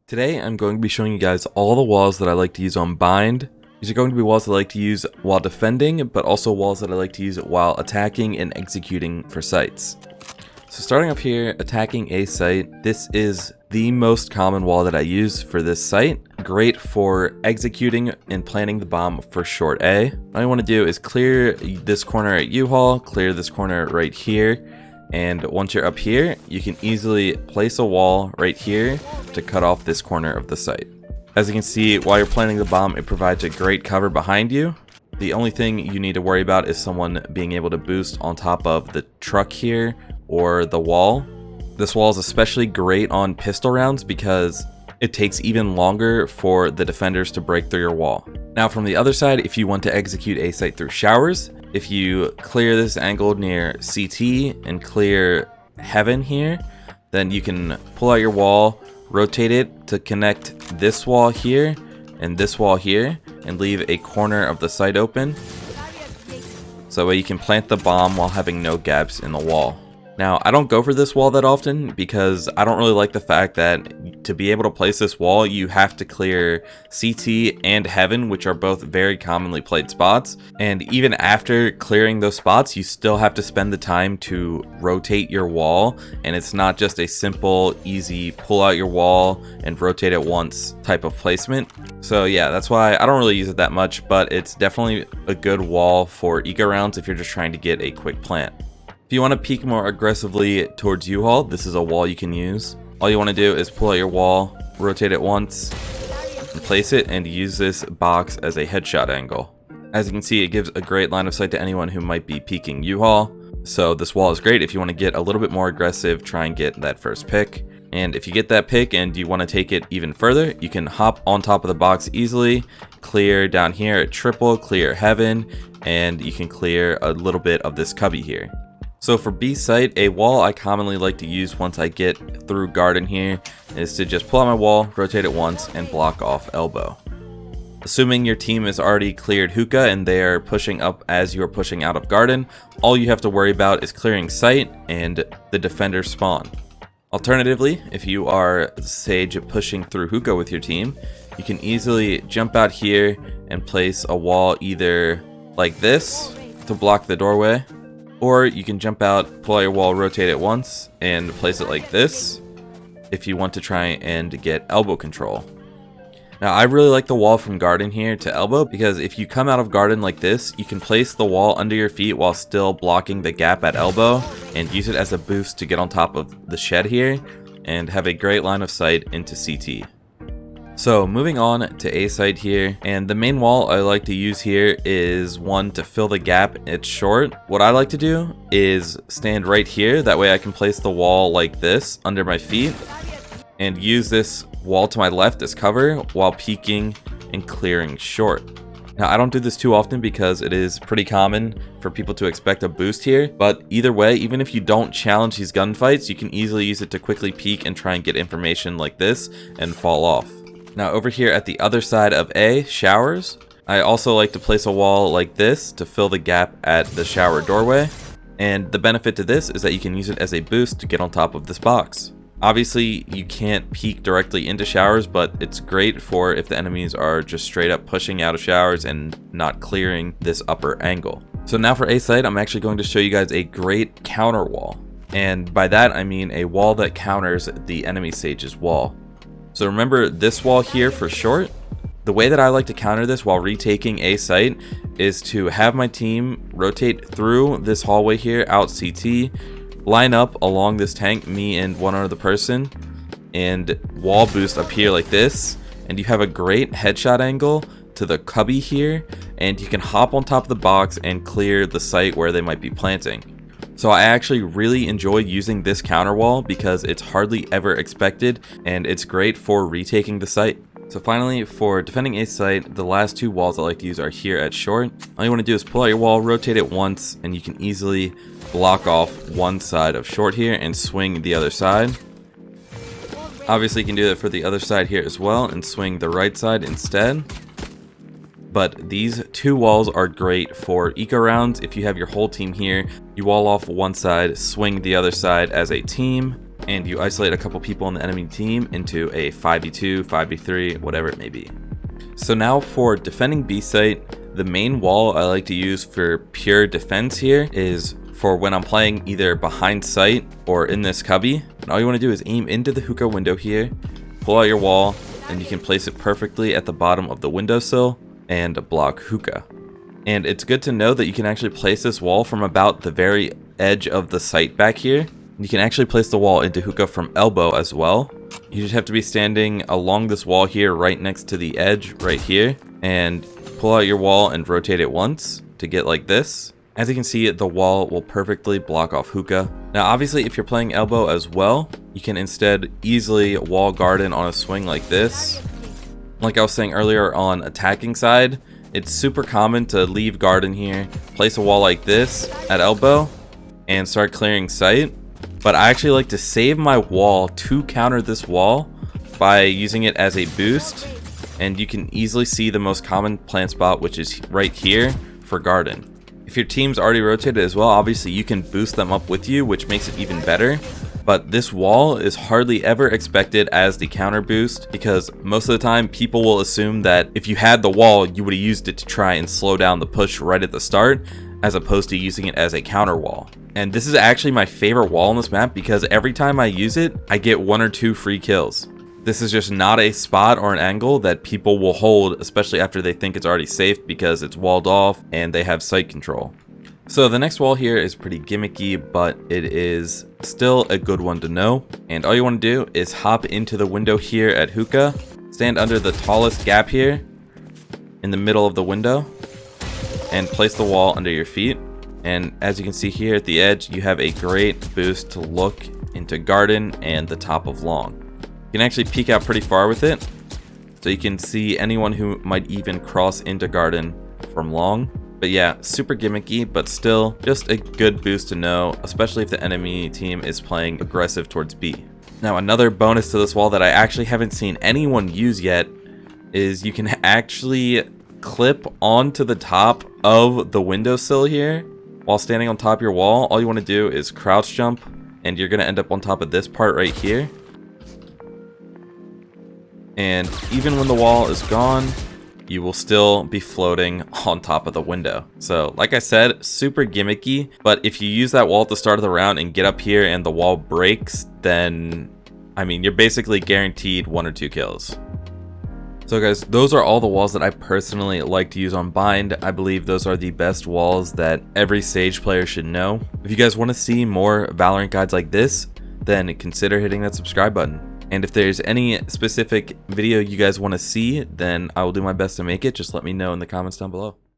Today, I'm going to be showing you guys all the walls that I like to use on bind. These are going to be walls that I like to use while defending, but also walls that I like to use while attacking and executing for sites. So starting up here, attacking a site, this is the most common wall that I use for this site. Great for executing and planting the bomb for short A. All you want to do is clear this corner at UHAUL, clear this corner right here, and once you're up here, you can easily place a wall right here to cut off this corner of the site. As you can see, while you're planting the bomb, it provides a great cover behind you. The only thing you need to worry about is someone being able to boost on top of the truck here or the wall. This wall is especially great on pistol rounds because it takes even longer for the defenders to break through your wall. Now from the other side, if you want to execute a site through showers, if you clear this angle near CT and clear heaven here, then you can pull out your wall, rotate it to connect this wall here and this wall here, and leave a corner of the site open. So that way you can plant the bomb while having no gaps in the wall. Now, I don't go for this wall that often because I don't really like the fact that to be able to place this wall, you have to clear CT and Heaven, which are both very commonly played spots. And even after clearing those spots, you still have to spend the time to rotate your wall. And it's not just a simple, easy pull out your wall and rotate it once type of placement. So yeah, that's why I don't really use it that much, but it's definitely a good wall for eco rounds if you're just trying to get a quick plant. If you want to peek more aggressively towards UHAUL, this is a wall you can use. All you want to do is pull out your wall, rotate it once, and place it, and use this box as a headshot angle. As you can see, it gives a great line of sight to anyone who might be peeking UHAUL. So this wall is great if you want to get a little bit more aggressive, try and get that first pick. And if you get that pick and you want to take it even further, you can hop on top of the box easily, clear down here at triple, clear heaven, and you can clear a little bit of this cubby here. So for B site, a wall I commonly like to use once I get through garden here is to just pull out my wall, rotate it once, and block off elbow. Assuming your team has already cleared Hookah and they are pushing up as you are pushing out of garden, all you have to worry about is clearing site and the defender spawn. Alternatively, if you are Sage pushing through Hookah with your team, you can easily jump out here and place a wall either like this to block the doorway, or you can jump out, pull out your wall, rotate it once, and place it like this if you want to try and get elbow control. Now, I really like the wall from garden here to elbow because if you come out of garden like this, you can place the wall under your feet while still blocking the gap at elbow and use it as a boost to get on top of the shed here and have a great line of sight into CT. So moving on to A site here, and the main wall I like to use here is one to fill the gap. It's short. What I like to do is stand right here. That way I can place the wall like this under my feet and use this wall to my left as cover while peeking and clearing short. Now I don't do this too often because it is pretty common for people to expect a boost here, but either way, even if you don't challenge these gunfights, you can easily use it to quickly peek and try and get information like this and fall off. Now over here at the other side of A, showers, I also like to place a wall like this to fill the gap at the shower doorway. And the benefit to this is that you can use it as a boost to get on top of this box. Obviously, you can't peek directly into showers, but it's great for if the enemies are just straight up pushing out of showers and not clearing this upper angle. So now for A site, I'm actually going to show you guys a great counter wall. And by that, I mean a wall that counters the enemy Sage's wall. So remember this wall here for short. The way that I like to counter this while retaking a site is to have my team rotate through this hallway here out CT, line up along this tank, me and one other person, and wall boost up here like this, and you have a great headshot angle to the cubby here, and you can hop on top of the box and clear the site where they might be planting. So I actually really enjoy using this counter wall because it's hardly ever expected and it's great for retaking the site. So finally, for defending a site, the last two walls I like to use are here at short. All you want to do is pull out your wall, rotate it once, and you can easily block off one side of short here and swing the other side. Obviously, you can do that for the other side here as well and swing the right side instead. But these two walls are great for eco rounds. If you have your whole team here, you wall off one side, swing the other side as a team, and you isolate a couple people on the enemy team into a 5v2, 5v3, whatever it may be. So now for defending B site, the main wall I like to use for pure defense here is for when I'm playing either behind site or in this cubby. And all you want to do is aim into the hookah window here, pull out your wall, and you can place it perfectly at the bottom of the windowsill and block hookah. And it's good to know that you can actually place this wall from about the very edge of the site back here. You can actually place the wall into hookah from elbow as well. You just have to be standing along this wall here right next to the edge right here, and pull out your wall and rotate it once to get like this. As you can see, the wall will perfectly block off hookah. Now obviously if you're playing elbow as well, you can instead easily wall garden on a swing like this. Like I was saying earlier on attacking side, it's super common to leave garden here, place a wall like this at elbow, and start clearing sight. But I actually like to save my wall to counter this wall by using it as a boost. And you can easily see the most common plant spot, which is right here for garden. If your team's already rotated as well, obviously you can boost them up with you, which makes it even better. But this wall is hardly ever expected as the counter boost, because most of the time people will assume that if you had the wall, you would have used it to try and slow down the push right at the start, as opposed to using it as a counter wall. And this is actually my favorite wall on this map, because every time I use it, I get 1 or 2 free kills. This is just not a spot or an angle that people will hold, especially after they think it's already safe because it's walled off and they have sight control. So the next wall here is pretty gimmicky, but it is still a good one to know. And all you want to do is hop into the window here at hookah, stand under the tallest gap here in the middle of the window, and place the wall under your feet. And as you can see here at the edge, you have a great boost to look into garden and the top of long. You can actually peek out pretty far with it, so you can see anyone who might even cross into garden from long. But yeah, super gimmicky, but still just a good boost to know, especially if the enemy team is playing aggressive towards B. Now another bonus to this wall that I actually haven't seen anyone use yet is you can actually clip onto the top of the windowsill here while standing on top of your wall. All you want to do is crouch jump, and you're going to end up on top of this part right here. And even when the wall is gone, you will still be floating on top of the window. So like I said, super gimmicky, but if you use that wall at the start of the round and get up here and the wall breaks, then I mean, you're basically guaranteed 1 or 2 kills. So guys, those are all the walls that I personally like to use on Bind. I believe those are the best walls that every Sage player should know. If you guys want to see more Valorant guides like this, then consider hitting that subscribe button. And if there's any specific video you guys want to see, then I will do my best to make it. Just let me know in the comments down below.